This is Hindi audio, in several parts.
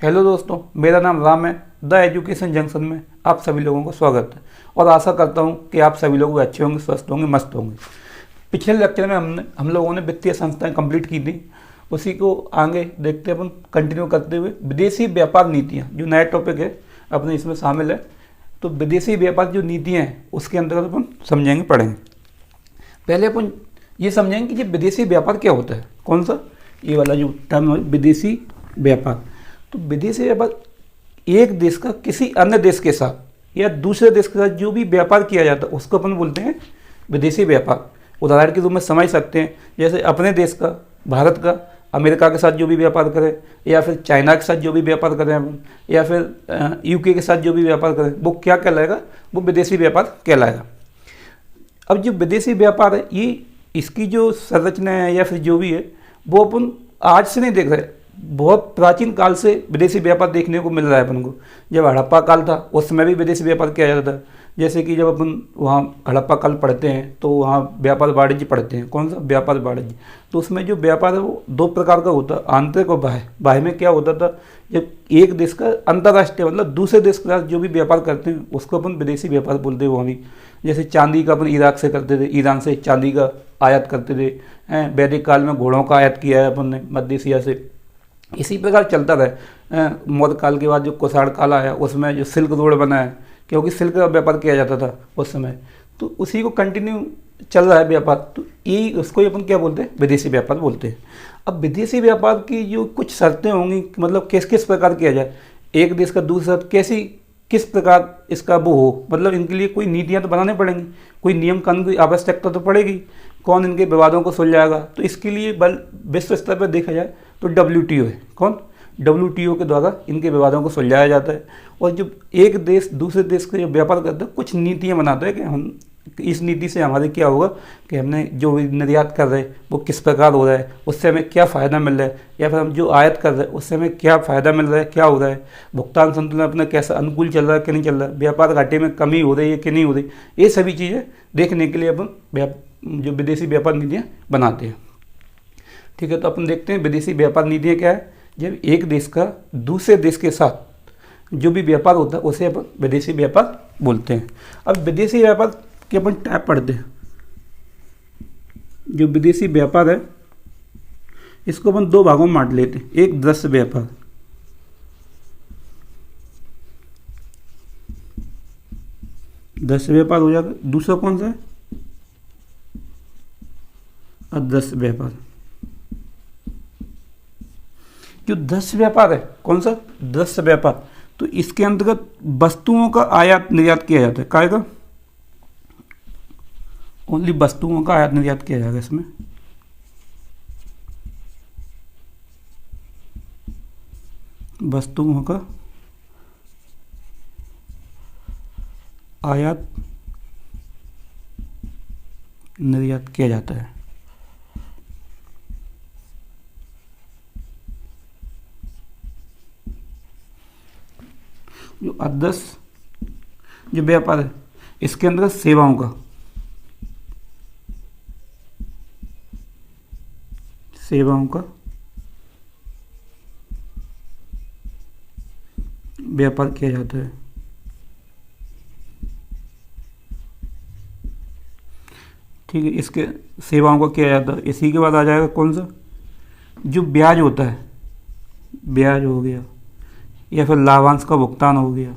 हेलो दोस्तों, मेरा नाम राम है। द एजुकेशन जंक्शन में आप सभी लोगों को स्वागत है और आशा करता हूं कि आप सभी लोग अच्छे होंगे, स्वस्थ होंगे, मस्त होंगे। पिछले लेक्चर में हम लोगों ने वित्तीय संस्थाएं कंप्लीट की थी। उसी को आगे देखते अपन कंटिन्यू करते हुए विदेशी व्यापार नीतियाँ, जो नया टॉपिक है अपने इसमें शामिल है। तो विदेशी व्यापार जो नीतियाँ हैं उसके अंतर्गत अपन समझेंगे, पढ़ेंगे। पहले अपन ये समझेंगे कि ये विदेशी व्यापार क्या होता है। कौन सा? ये वाला जो टर्म है विदेशी व्यापार। तो विदेशी व्यापार एक देश का किसी अन्य देश के साथ या दूसरे देश के साथ जो भी व्यापार किया जाता है उसको अपन बोलते हैं विदेशी व्यापार। उदाहरण के रूप में समझ सकते हैं, जैसे अपने देश का, भारत का अमेरिका के साथ जो भी व्यापार करें, या फिर चाइना के साथ जो भी व्यापार करें अपन, या फिर यूके के साथ जो भी व्यापार करें, वो क्या कहलाएगा? वो विदेशी व्यापार कहलाएगा। अब जो विदेशी व्यापार है, ये इसकी जो संरचना है या फिर जो भी है वो अपन आज से नहीं देख रहे, बहुत प्राचीन काल से विदेशी व्यापार देखने को मिल रहा है अपन को। जब हड़प्पा काल था उस समय भी विदेशी व्यापार किया जाता था। जैसे कि जब अपन वहाँ हड़प्पा काल पढ़ते हैं तो वहाँ व्यापार वाणिज्य पढ़ते हैं। कौन सा? व्यापार वाणिज्य। तो उसमें जो व्यापार है वो दो प्रकार का होता है, आंतरिक और बाह्य। बाह्य में क्या होता था? जब एक देश का अंतर्राष्ट्रीय मतलब दूसरे देश के साथ जो भी व्यापार करते हैं उसको अपन विदेशी व्यापार बोलते हैं। वहाँ भी जैसे चांदी का अपन इराक से करते थे, ईरान से चांदी का आयात करते थे। वैदिक काल में घोड़ों का आयात किया है अपन ने मध्य एशिया से। इसी प्रकार चलता रहा। मौर्य काल के बाद जो कुषाण काल आया उसमें जो सिल्क रोड बना है, क्योंकि सिल्क का व्यापार किया जाता था उस समय, तो उसी को कंटिन्यू चल रहा है व्यापार। तो ये उसको अपन क्या बोलते हैं? विदेशी व्यापार बोलते हैं। अब विदेशी व्यापार की जो कुछ शर्तें होंगी, मतलब किस किस प्रकार किया जाए, एक देश का दूसरे साथ कैसी किस प्रकार इसका वो हो, मतलब इनके लिए कोई नीतियाँ तो बनानी पड़ेंगी, कोई नियम कानून की आवश्यकता तो पड़ेगी। कौन इनके विवादों को सुलझाएगा? तो इसके लिए बल विश्व स्तर पर देखा जाए तो WTO है। कौन? WTO के द्वारा इनके विवादों को सुलझाया जाता है। और जब एक देश दूसरे देश का जो व्यापार करता है कुछ नीतियाँ बनाता है कि हम इस नीति से हमारे क्या होगा, कि हमने जो निर्यात कर रहे हैं वो किस प्रकार हो रहा है, उससे हमें क्या फ़ायदा मिल रहा है, या फिर हम जो आयात कर रहे हैं उससे हमें क्या फ़ायदा मिल रहा है, क्या हो रहा है, भुगतान संतुलन अपना कैसा अनुकूल चल रहा है कि नहीं चल रहा है, व्यापार घाटे में कमी हो रही है कि नहीं हो रही। ये सभी चीज़ें देखने के लिए अपन जो विदेशी व्यापार नीतियाँ बनाते हैं। ठीक है, तो अपन देखते हैं विदेशी व्यापार नीतियाँ क्या है। जब एक देश का दूसरे देश के साथ जो भी व्यापार होता है उसे अपन विदेशी व्यापार बोलते हैं। अब विदेशी व्यापार के अपन टाइप पढ़ते हैं। जो विदेशी व्यापार है इसको अपन दो भागों में बांट लेते हैं। एक दृश्य व्यापार, दृश्य व्यापार हो जाएगा। दूसरा कौन सा है? अदृश्य व्यापार। जो दृश्य व्यापार है, कौन सा? दृश्य व्यापार। तो इसके अंतर्गत वस्तुओं का आयात निर्यात किया जाता है। काय का? ओनली वस्तुओं का आयात निर्यात किया जाएगा इसमें। वस्तुओं का आयात निर्यात किया जाता है। जो अदृश्य जो व्यापार है इसके अंदर सेवाओं का व्यापार किया जाता है। ठीक है, इसके सेवाओं का किया जाता है। इसी के बाद आ जाएगा कौन सा? जो ब्याज होता है, ब्याज हो गया, या फिर लाभांश का भुगतान हो गया,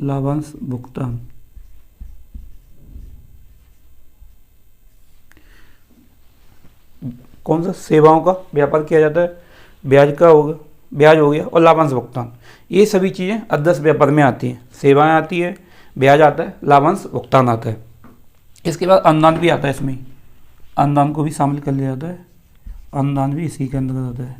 लाभांश भुगतान। कौन सा? सेवाओं का व्यापार किया जाता है, ब्याज हो गया और लाभांश भुगतान। ये सभी चीज़ें अदृश्य व्यापार में आती हैं। सेवाएं आती है, ब्याज आता है, लाभांश भुगतान आता है। इसके बाद अनुदान भी आता है। इसमें अनुदान को भी शामिल कर लिया जाता है। अनुदान भी इसी के अंदर आता है।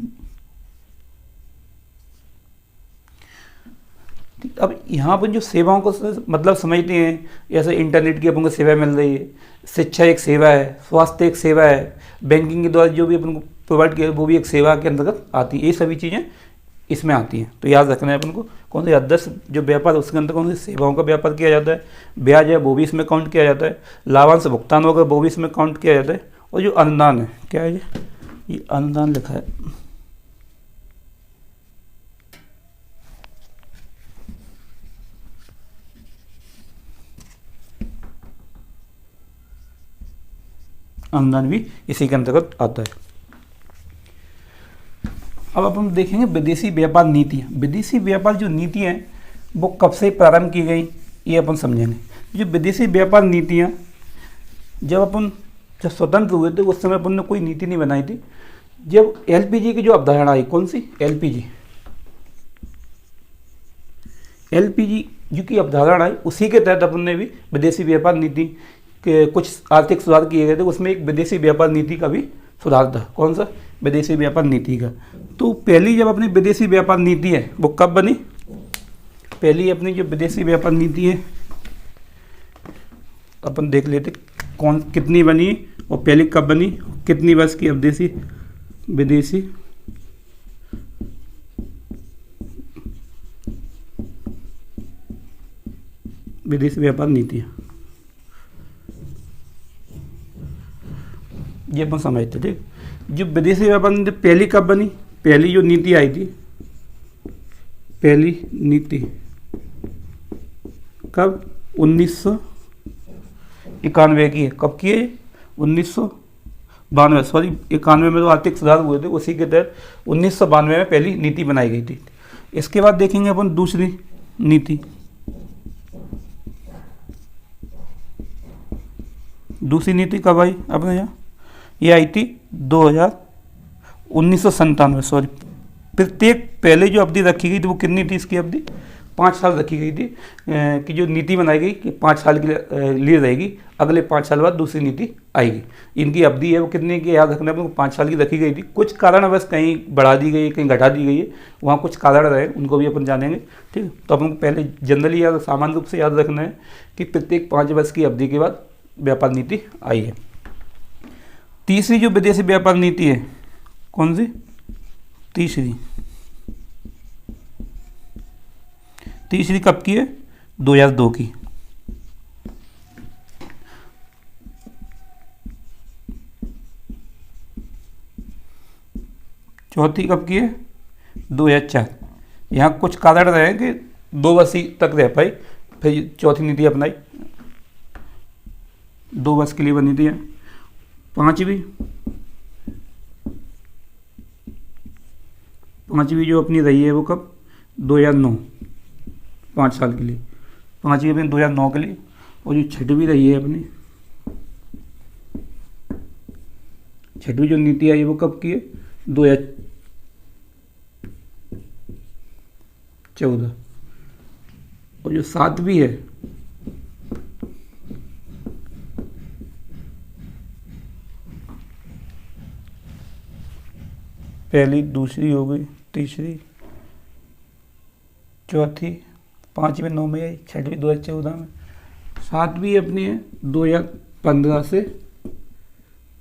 अब यहाँ पर जो सेवाओं को मतलब समझते हैं, जैसे इंटरनेट की अपन को सेवा मिल रही है, शिक्षा एक सेवा है, स्वास्थ्य एक सेवा है, बैंकिंग के द्वारा जो भी अपन को प्रोवाइड किया वो भी एक सेवा के अंतर्गत आती है। ये सभी चीज़ें इसमें आती हैं। तो याद रखना है अपन को, कौन सी अदृश्य जो व्यापार उसके अंदर कौन सी सेवाओं का व्यापार किया जाता है, ब्याज है वो भी इसमें काउंट किया जाता है, लाभांश भुगतान होगा वो भी इसमें काउंट किया जाता है, और जो अनुदान है क्या है ये अनुदान लिखा है, अनुदान भी इसी के अंतर्गत आता है। अब अपन देखेंगे विदेशी व्यापार नीतियाँ। विदेशी व्यापार जो नीतियाँ हैं वो कब से प्रारंभ की गई ये अपन समझेंगे। जो विदेशी व्यापार नीतियाँ जब स्वतंत्र हुए थे उस समय अपन ने कोई नीति नहीं बनाई थी। जब एलपीजी की जो अवधारणा आई, कौन सी, एलपीजी जो की अवधारणा आई, उसी के तहत अपन ने भी विदेशी व्यापार नीति के कुछ आर्थिक सुधार किए गए थे। उसमें एक विदेशी व्यापार नीति का भी सुधार था। कौन सा, विदेशी व्यापार नीति का। तो पहली जब अपनी विदेशी व्यापार नीति है वो कब बनी, पहली अपनी जो विदेशी व्यापार नीति है अपन देख लेते कौन कितनी बनी और पहली कब बनी, कितनी वर्ष की अवधि से विदेशी व्यापार नीति ये अपन समझते। ठीक, जो विदेशी व्यापार नीति पहली कब बनी, पहली जो नीति आई थी, पहली नीति कब, 1991 की है। कब की है, 1992, सॉरी 91 में तो आर्थिक सुधार हुए थे, उसी के तहत 1992 में पहली नीति बनाई गई थी। इसके बाद देखेंगे अपन दूसरी नीति। दूसरी नीति कब आई अपने यहाँ, ये आई थी 1997, सॉरी। प्रत्येक पहले जो अवधि रखी गई थी वो कितनी थी, इसकी अवधि 5 साल रखी गई थी कि जो नीति बनाई गई कि 5 साल के लिए रहेगी, अगले 5 साल बाद दूसरी नीति आएगी। इनकी अवधि है वो कितने की याद रखना है, 5 साल की रखी गई थी। कुछ कारणवश कहीं बढ़ा दी गई, कहीं घटा दी गई है, वहाँ कुछ कारण रहे, उनको भी अपन जानेंगे। ठीक है, तो अपन पहले जनरली याद, सामान्य रूप से याद रखना है कि प्रत्येक 5 वर्ष की अवधि के बाद व्यापार नीति आई है। तीसरी जो विदेशी व्यापार नीति है, कौन सी, तीसरी कब की है, 2002 की। चौथी कब की है, 2004। यहाँ कुछ कारण रहे कि 2 वर्ष तक रह पाई, फिर चौथी नीति अपनाई, 2 वर्ष के लिए बनी थी। पांचवी जो अपनी रही है वो कब, 2009, 5 साल के लिए। पांचवी अपनी 2009 के लिए। और जो छठवीं रही है अपनी, छठवीं जो नीति आई वो कब की है, 2014। और जो 7वीं है, पहली, दूसरी हो गई, तीसरी, चौथी, 5वीं 9 में आई, 6वीं 2014 में, 7वीं अपनी है 2015 से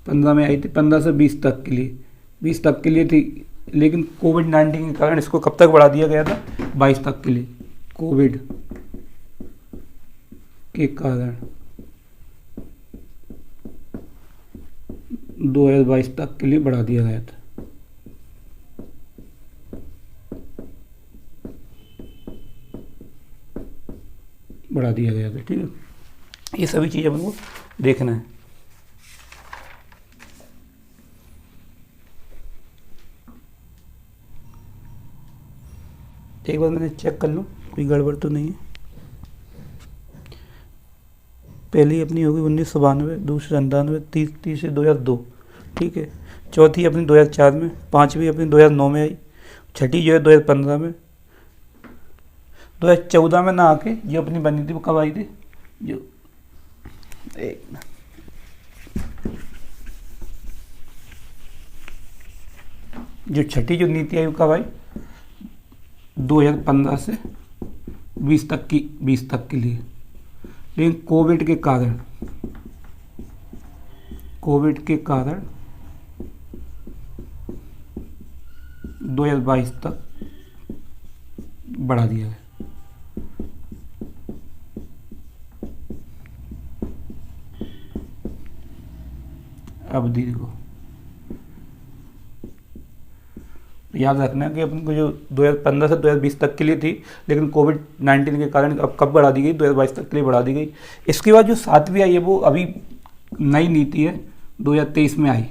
15 में आई थी, 15 से 20 तक के लिए, 20 तक के लिए थी। लेकिन कोविड-19 के कारण इसको कब तक बढ़ा दिया गया था, 22 तक के लिए। कोविड के कारण 2022 तक के लिए बढ़ा दिया गया था। ठीक है, ये सभी चीज़ें अपन को देखना है। एक बार मैंने चेक कर लूँ कोई गड़बड़ तो नहीं है। पहली अपनी होगी 1992, दूसरी 99, तीसरी 2002। ठीक है, चौथी अपनी 2004 में, 5वीं अपनी 2009 में आई, छठी जो है 2015 में, 2014 में ना आके जो अपनी बनी थी वो कब आई थी, जो छठी जो नीति आई वो कब आई, 2015 से 20 तक के लिए। लेकिन कोविड के कारण 2022 तक बढ़ा दिया है। अवधि को याद रखना है कि अपन को जो 2015 से 2020 तक के लिए थी, लेकिन कोविड-19 के कारण अब कब बढ़ा दी गई, 2022 तक के लिए बढ़ा दी गई। इसके बाद जो 7वीं आई है वो अभी नई नीति है, 2023 में आई।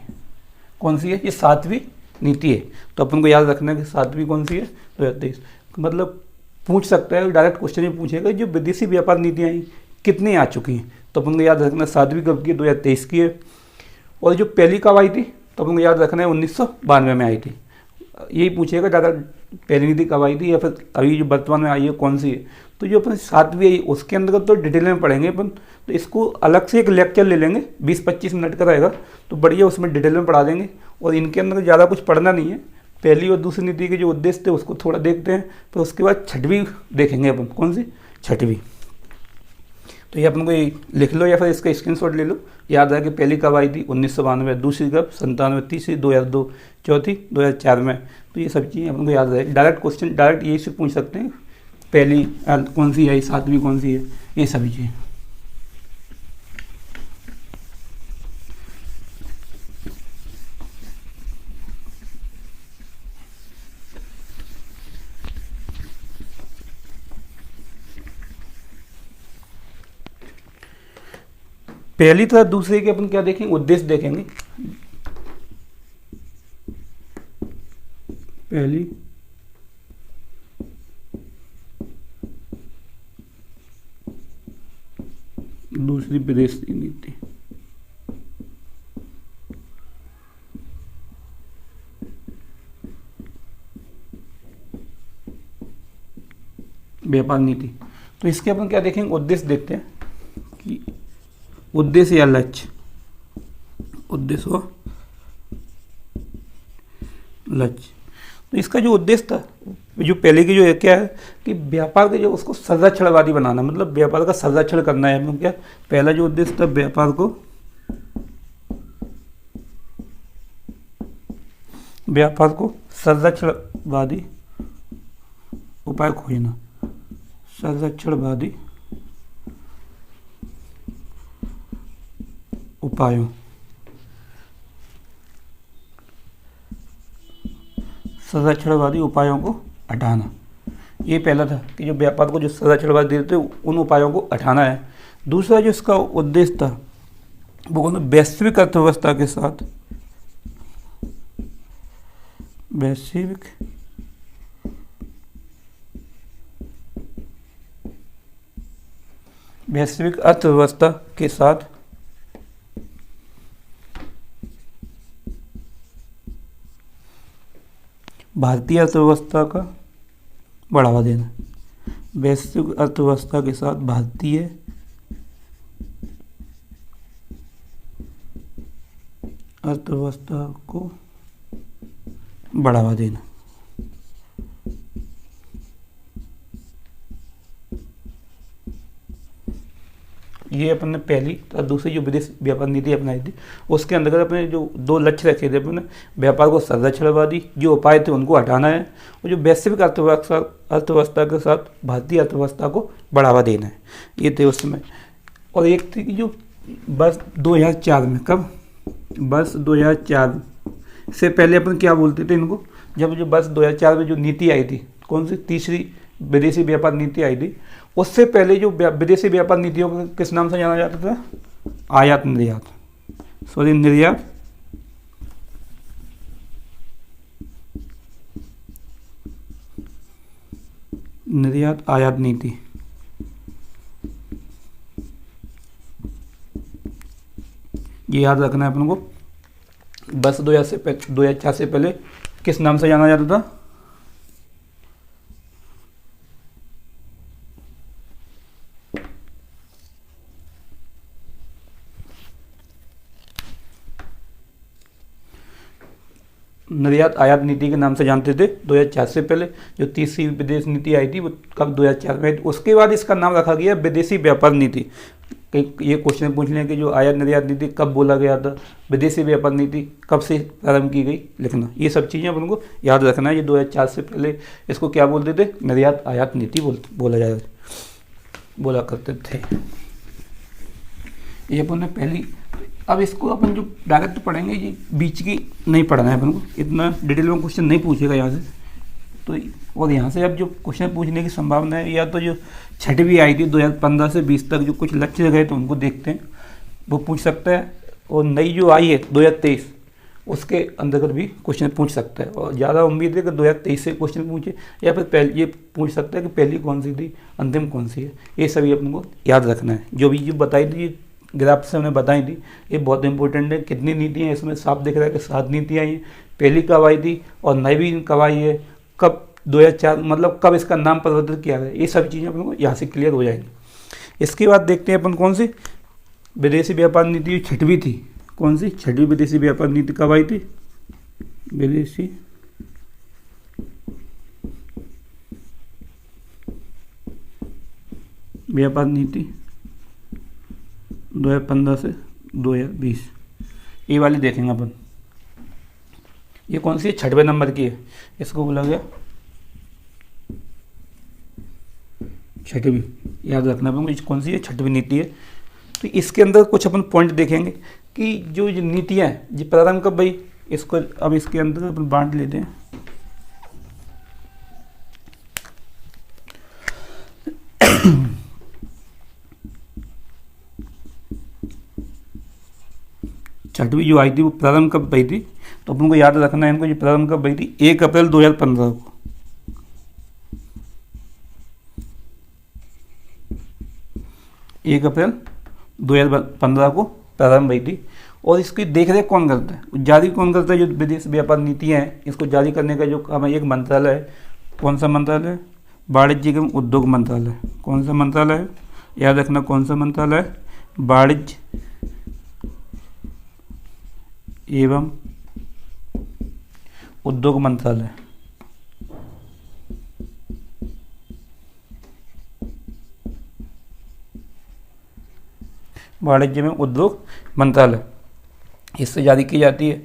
कौन सी है? ये 7वीं नीति है। तो अपन को याद रखना है कि 7वीं कौन सी है? 2023। मतलब पूछ सकता है, डायरेक्ट क्वेश्चन ही पूछेगा जो विदेशी व्यापार नीतियाँ आई कितनी आ चुकी हैं। तो अपन को याद रखना 7वीं कब की? 2023 की है। और जो पहली कब आई थी? तो अपन को याद रखना है 1992 में आई थी। यही पूछेगा ज़्यादा, पहली नीति कब आई थी या फिर अभी जो वर्तमान में आई है कौन सी है। तो जो अपन 7वीं आई उसके अंदर तो डिटेल में पढ़ेंगे अपन, तो इसको अलग से एक लेक्चर ले लेंगे, 20-25 मिनट का रहेगा, तो बढ़िया उसमें डिटेल में पढ़ा देंगे। और इनके अंदर ज़्यादा कुछ पढ़ना नहीं है, पहली और दूसरी नीति के जो उद्देश्य थे उसको थोड़ा देखते हैं, फिर उसके बाद 6वीं देखेंगे अपन। कौन सी? 6वीं। तो ये अपन को ये लिख लो या फिर इसका स्क्रीनशॉट ले लो। याद है कि पहली कब आई थी? 1992। दूसरी कब? 97। तीसरी 2002। चौथी 2004 में। तो ये सब चीज़ें अपन को याद है। डायरेक्ट क्वेश्चन डायरेक्ट यही से पूछ सकते हैं, पहली कौन सी है, 7वीं कौन सी है, ये सभी चीज़ें। पहली तरह दूसरे के अपन क्या देखेंगे? उद्देश्य देखेंगे। पहली दूसरी विदेशी नीति। व्यापार नीति। तो इसके अपन क्या देखेंगे? उद्देश्य देखते हैं कि उद्देश्य या लक्ष्य, उद्देश्य व लक्ष्य। तो इसका जो उद्देश्य था, जो पहले की जो है क्या है कि व्यापार के जो उसको संरक्षणवादी बनाना, मतलब व्यापार का संरक्षण करना है। मतलब क्या? पहला जो उद्देश्य था व्यापार को संरक्षणवादी उपाय खोजना, संरक्षणवादी उपायों, संरक्षणवादी उपायों को हटाना। ये पहला था कि जो व्यापार को जो संरक्षणवादी देते उन उपायों को हटाना है। दूसरा जो इसका उद्देश्य था वो वैश्विक अर्थव्यवस्था के साथ, वैश्विक अर्थव्यवस्था के साथ भारतीय अर्थव्यवस्था का बढ़ावा देना, वैश्विक अर्थव्यवस्था के साथ भारतीय अर्थव्यवस्था को बढ़ावा देना। ये अपन ने पहली और दूसरी जो विदेश व्यापार नीति अपनाई थी उसके अंतर्गत अपने जो 2 लक्ष्य रखे थे अपने, व्यापार को संरक्षणवादी जो उपाय थे उनको हटाना है, और जो वैश्विक अर्थव्यवस्था के साथ भारतीय अर्थव्यवस्था को बढ़ावा देना है, ये थे उसमें। और एक थी कि जो वर्ष 2004 में, कब? वर्ष 2004 से पहले अपन क्या बोलते थे इनको, जब जो वर्ष 2004 में जो नीति आई थी, कौन सी? तीसरी विदेशी व्यापार नीति आई थी, उससे पहले जो विदेशी व्यापार नीतियों को किस नाम से जाना जाता था? आयात निर्यात, निर्यात निर्यात आयात नीति। ये याद रखना है अपन को। बस 2004 से पहले किस नाम से जाना जाता था? निर्यात आयात नीति के नाम से जानते थे 2004 से पहले। जो तीसरी विदेश नीति आई थी वो कब? 2004 में। उसके बाद इसका नाम रखा गया विदेशी व्यापार नीति। ये क्वेश्चन पूछ लें कि जो आयात निर्यात नीति कब बोला गया था, विदेशी व्यापार नीति कब से प्रारंभ की गई, लिखना। ये सब चीज़ें अपन को याद रखना है। ये 2004 से पहले इसको क्या बोलते थे? निर्यात आयात नीति बोला करते थे। ये अपन ने पहली अब इसको अपन जो डायरेक्ट पढ़ेंगे, ये बीच की नहीं पढ़ना है अपन को, इतना डिटेल में क्वेश्चन नहीं पूछेगा यहाँ से। तो और यहाँ से अब जो क्वेश्चन पूछने की संभावना है, या तो जो छठवीं आई थी 2015 से 20 तक जो कुछ लक्ष्य गए तो उनको देखते हैं, वो पूछ सकता है। और नई जो आई है 2023 उसके अंतर्गत भी क्वेश्चन पूछ सकता है। और ज़्यादा उम्मीद है कि 2023 से क्वेश्चन पूछे, या फिर पहले ये पूछ सकता है कि पहली कौन सी थी, अंतिम कौन सी है। ये सभी अपन को याद रखना है। जो भी जो बताई थी ग्राफ से हमने बताई थी, ये बहुत इंपॉर्टेंट है। कितनी नीतियाँ हैं इसमें साफ दिख रहा है कि 7 नीतियाँ आई हैं। पहली कब आई थी और नई कब आई है, कब 2004 मतलब कब इसका नाम परिवर्तित किया गया, ये सभी चीज़ें अपन को यहाँ से क्लियर हो जाएंगी। इसके बाद देखते हैं अपन कौन सी विदेशी व्यापार नीति छठवीं थी। कौन सी छठवीं विदेशी व्यापार नीति कब आई थी? विदेशी व्यापार नीति 2015 से 2020, ये वाली देखेंगे अपन। ये कौन सी है? 6वें नंबर की है, इसको बोला गया छठवीं। याद रखना पड़ेगा कौन सी है, 6वीं नीति है। तो इसके अंदर कुछ अपन पॉइंट देखेंगे कि जो नीतियाँ हैं ये प्रारंभ कब भाई, इसको अब इसके अंदर अपन बांट लेते हैं। छठवीं जो आई थी वो प्रारंभ कब हुई थी, तो अपन को याद रखना है इनको। जो प्रारंभ कब हुई थी 1 अप्रैल 2015 को। 1 अप्रैल 2015 को प्रारंभ हुई थी। और इसकी देखरेख कौन करता है, जारी कौन करता है? जो विदेश व्यापार नीतियाँ हैं इसको जारी करने का जो काम है, एक मंत्रालय है। कौन सा मंत्रालय? वाणिज्य एवं उद्योग मंत्रालय। कौन सा मंत्रालय है? याद रखना कौन सा मंत्रालय? वाणिज्य एवं उद्योग मंत्रालय। वाणिज्य एवं उद्योग मंत्रालय इससे जारी की जाती है,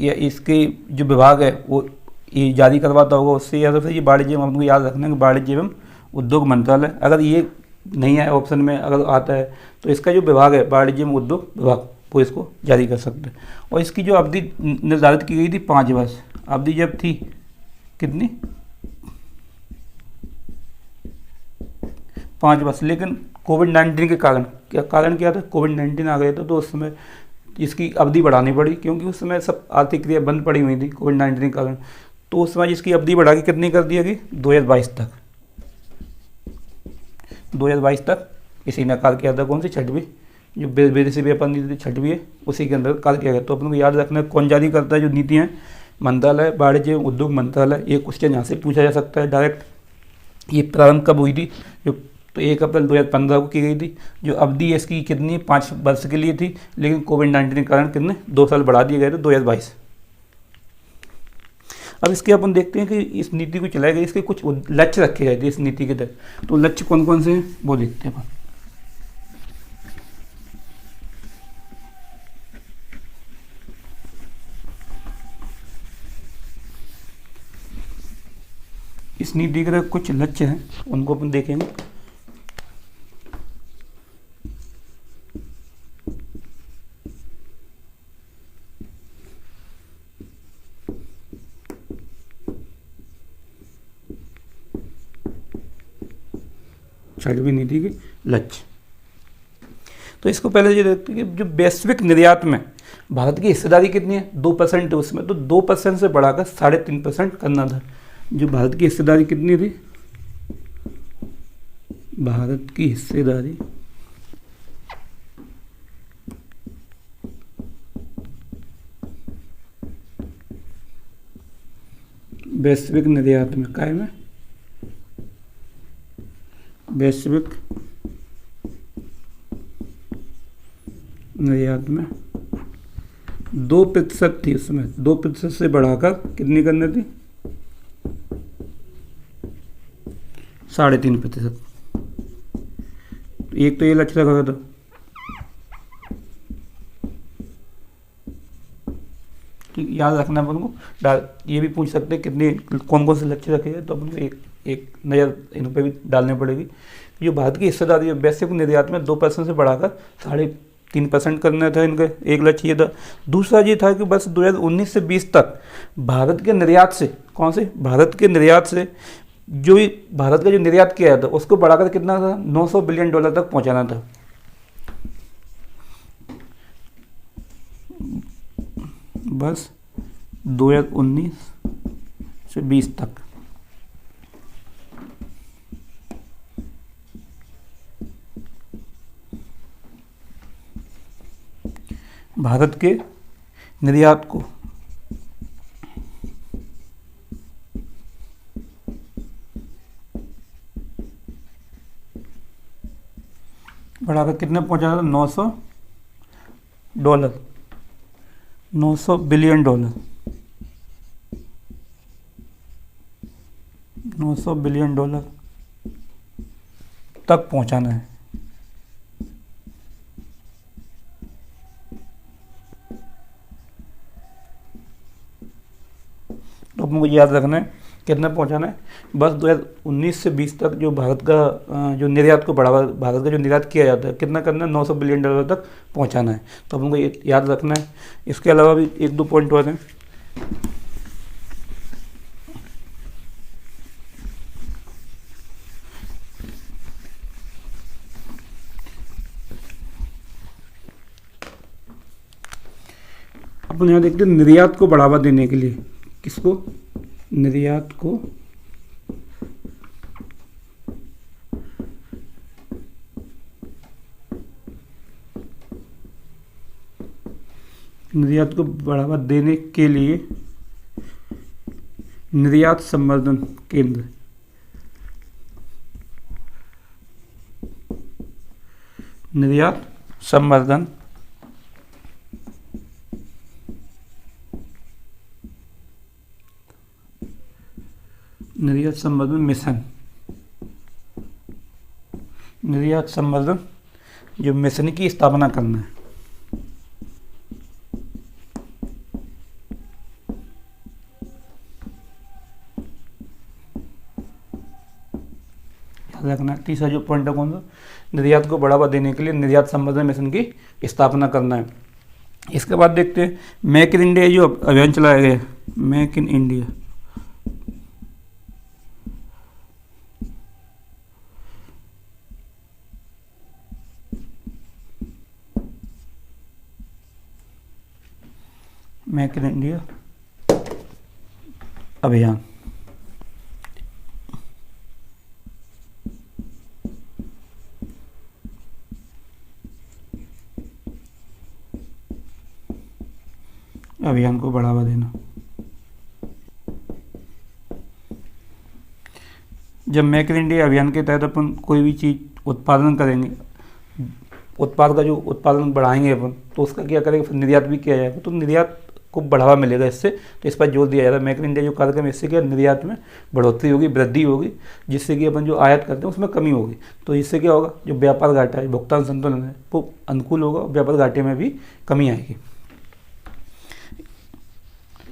या इसके जो विभाग है वो ये जारी करवाता होगा उससे। या तो ये वाणिज्य, हमको याद रखना है कि वाणिज्य एवं उद्योग मंत्रालय। अगर ये नहीं है ऑप्शन में, अगर आता है तो इसका जो विभाग है वाणिज्य एवं उद्योग विभाग, वो इसको जारी कर सकते हैं। और इसकी जो अवधि निर्धारित की गई थी 5 वर्ष। अवधि जब थी कितनी? 5 वर्ष। लेकिन कोविड-19 के कारण, कारण क्या था? कोविड-19 आ गया था, तो उस समय इसकी अवधि बढ़ानी पड़ी, क्योंकि उस समय सब आर्थिक क्रिया बंद पड़ी हुई थी कोविड-19 के कारण। तो उस समय इसकी अवधि बढ़ा के कितनी कर दी गई? 2022 तक। 2022 तक इसी ने कार्य किया था। कौन सी? 6वीं जो विदेशी व्यापार नीति 6वीं है, उसी के अंदर कार्य किया गया। तो अपन को याद रखना है कौन जारी करता है जो नीतियाँ? मंत्रालय, वाणिज्य उद्योग मंत्रालय। ये क्वेश्चन यहाँ से पूछा जा सकता है डायरेक्ट। ये प्रारंभ कब हुई थी? जो तो 1 अप्रैल 2015 को की गई थी। जो अवधि इसकी कितनी? 5 वर्ष के लिए थी, लेकिन कोविड-19 के कारण कितने 2 साल बढ़ा दिए गए थे, 2022। अब इसके अपन देखते हैं कि इस नीति को चलाए गए, इसके कुछ लक्ष्य रखे गए थे इस नीति के तहत। तो लक्ष्य कौन कौन से हैं वो देखते हैं अपन। इस नीति के तहत कुछ लक्ष्य हैं, उनको अपन देखेंगे। छठवीं नीति के लक्ष्य। तो इसको पहले ये देखते हैं कि जो वैश्विक निर्यात में भारत की हिस्सेदारी कितनी है? 2% है उसमें। तो 2% से बढ़ाकर 3.5% करना था। जो भारत की हिस्सेदारी कितनी थी? भारत की हिस्सेदारी वैश्विक निर्यात में काय में? वैश्विक निर्यात में 2% थी। उसमें 2% से बढ़ाकर कितनी करनी थी? 3.5%। एक तो ये लक्ष्य रखा गया था। ठीक, याद रखना अपन को। ये भी पूछ सकते हैं कितने कौन कौन से लक्ष्य रखे हैं, तो अपन को एक नज़र इन पर भी डालनी पड़ेगी। जो भारत की हिस्सेदारी वैश्विक निर्यात में 2% से बढ़ाकर 3% करना था इनका, एक लक्ष्य ये था। दूसरा ये था कि बस 2019 से 20 तक भारत के निर्यात से, कौन से, भारत के निर्यात से जो भारत का जो निर्यात किया था उसको बढ़ाकर कितना था, $900 बिलियन तक पहुंचाना था। बस 2019 से 20 तक। भारत के निर्यात को बढ़ाकर कितने पहुंचा था, $900, $900 बिलियन, $900 बिलियन तक पहुंचाना है। तो मुझे याद रखना है कितना पहुंचाना है, बस 2019 से 20 तक जो भारत का जो निर्यात को बढ़ावा, भारत का जो निर्यात किया जाता है कितना करना है, $900 बिलियन तक पहुंचाना है। तो हमको ये याद रखना है। इसके अलावा भी एक दो पॉइंट और हैं। अपन यहाँ देखते हैं निर्यात को बढ़ावा देने के लिए, किसको, निर्यात को बढ़ावा देने के लिए निर्यात संवर्धन केंद्र, निर्यात संवर्धन मिशन, निर्यात संवर्धन जो मिशन की स्थापना करना है। याद रखना। तीसरा जो पॉइंट है कौन सा, निर्यात को बढ़ावा देने के लिए निर्यात संवर्धन मिशन की स्थापना करना है। इसके बाद देखते हैं मेक इन इंडिया जो अभियान चलाया गया, make in India, make in India अभियान। अभियान को बढ़ावा देना। जब मेक इन इंडिया अभियान के तहत अपन कोई भी चीज़ उत्पादन करेंगे, उत्पाद का जो उत्पादन बढ़ाएंगे अपन, तो उसका क्या करेंगे, फिर निर्यात भी किया जाएगा, तो निर्यात को बढ़ावा मिलेगा इससे। तो इस पर जोर दिया जाता है मेक इन इंडिया जो कार्यक्रम, इससे क्या निर्यात में बढ़ोतरी होगी, वृद्धि होगी, जिससे कि अपन जो आयात करते हैं उसमें कमी होगी। तो इससे क्या होगा, जो व्यापार घाटा है, भुगतान संतुलन है, वो अनुकूल होगा, व्यापार घाटे में भी कमी आएगी।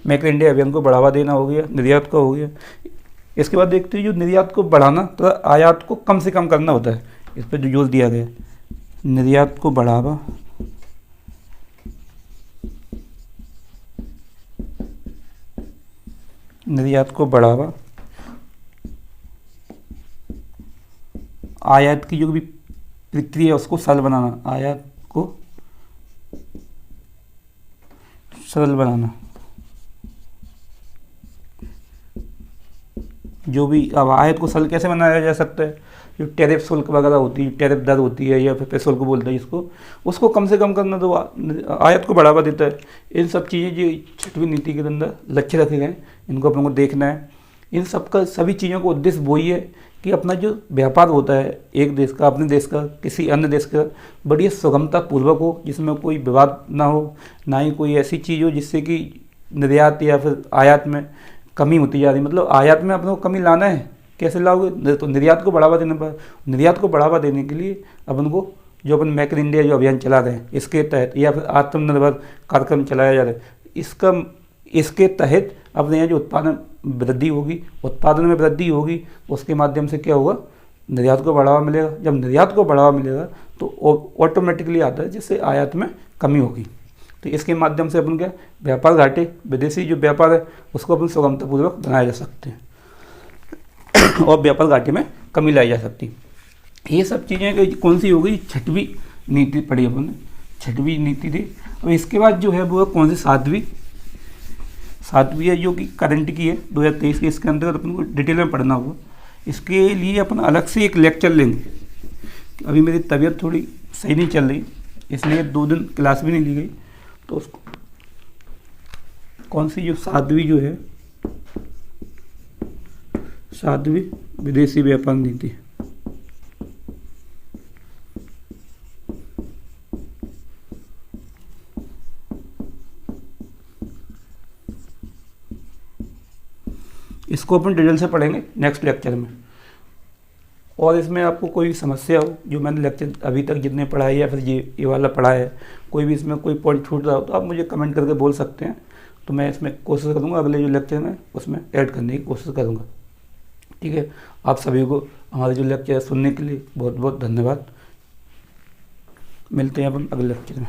मेक इन इंडिया अभियान को बढ़ावा देना हो गया, निर्यात का हो गया। इसके बाद देखते हैं जो निर्यात को बढ़ाना तो आयात को कम से कम करना होता है, इस पर जो जोर दिया गया, निर्यात को बढ़ावा, निर्यात को बढ़ावा, आयात की जो भी प्रक्रिया उसको सरल बनाना, आयात को सरल बनाना। जो भी, अब आयात को सरल कैसे बनाया जा सकता है, जो टैरिफ शुल्क वगैरह होती है, टैरिफ दर होती है या फिर प्रशुल्क बोलते हैं जिसको, उसको कम से कम करना तो आयात को बढ़ावा देता है। इन सब चीज़ें जो 6वीं नीति के अंदर लक्ष्य रखे गए हैं, इनको अपन को देखना है। इन सब का, सभी चीज़ों का उद्देश्य वही है कि अपना जो व्यापार होता है एक देश का अपने देश का किसी अन्य देश का बड़ी सुगमता पूर्वक हो, जिसमें कोई विवाद ना हो, ना ही कोई ऐसी चीज़ हो जिससे कि निर्यात या फिर आयात में कमी होती जा रही। मतलब आयात में अपने को कमी लाना है, कैसे लाओगे, तो निर्यात को बढ़ावा देने पर। निर्यात को बढ़ावा देने के लिए अपन को जो अपन मेक इन इंडिया जो अभियान चला रहे हैं इसके तहत, या फिर आत्मनिर्भर कार्यक्रम चलाया जा रहा है, इसके तहत अपने यहाँ जो उत्पादन वृद्धि होगी, उत्पादन में वृद्धि होगी, उसके माध्यम से क्या होगा, निर्यात को बढ़ावा मिलेगा। जब निर्यात को बढ़ावा मिलेगा तो ऑटोमेटिकली आता है जिससे आयात में कमी होगी। तो इसके माध्यम से अपन क्या व्यापार घाटे, विदेशी जो व्यापार है उसको अपन सुगमतापूर्वक बनाया जा सकते हैं और व्यापार घाटे में कमी लाई जा सकती है। ये सब चीज़ें कौन सी हो गई, छठवीं नीति पढ़ी अपन ने, छठवीं नीति थी। अब इसके बाद जो है वो कौन सी सातवीं है जो कि करंट की है 2023 की। इसके अंदर अपन को डिटेल में पढ़ना होगा। इसके लिए अपन अलग से एक लेक्चर लेंगे। अभी मेरी तबीयत थोड़ी सही नहीं चल रही, इसलिए 2 दिन क्लास भी नहीं ली गई। तो उसको कौन सी जो सातवीं जो है, सातवीं विदेशी व्यापार नीति, इसको अपन डिटेल से पढ़ेंगे नेक्स्ट लेक्चर में। और इसमें आपको कोई समस्या हो, जो मैंने लेक्चर अभी तक जितने पढ़ाए या फिर ये वाला पढ़ा है, कोई भी इसमें कोई पॉइंट छूट रहा हो तो आप मुझे कमेंट करके बोल सकते हैं। तो मैं इसमें कोशिश करूँगा अगले जो लेक्चर में उसमें ऐड करने की कोशिश करूँगा। ठीक है, आप सभी को हमारे जो लेक्चर सुनने के लिए बहुत बहुत धन्यवाद। मिलते हैं अपन अगले लेक्चर में।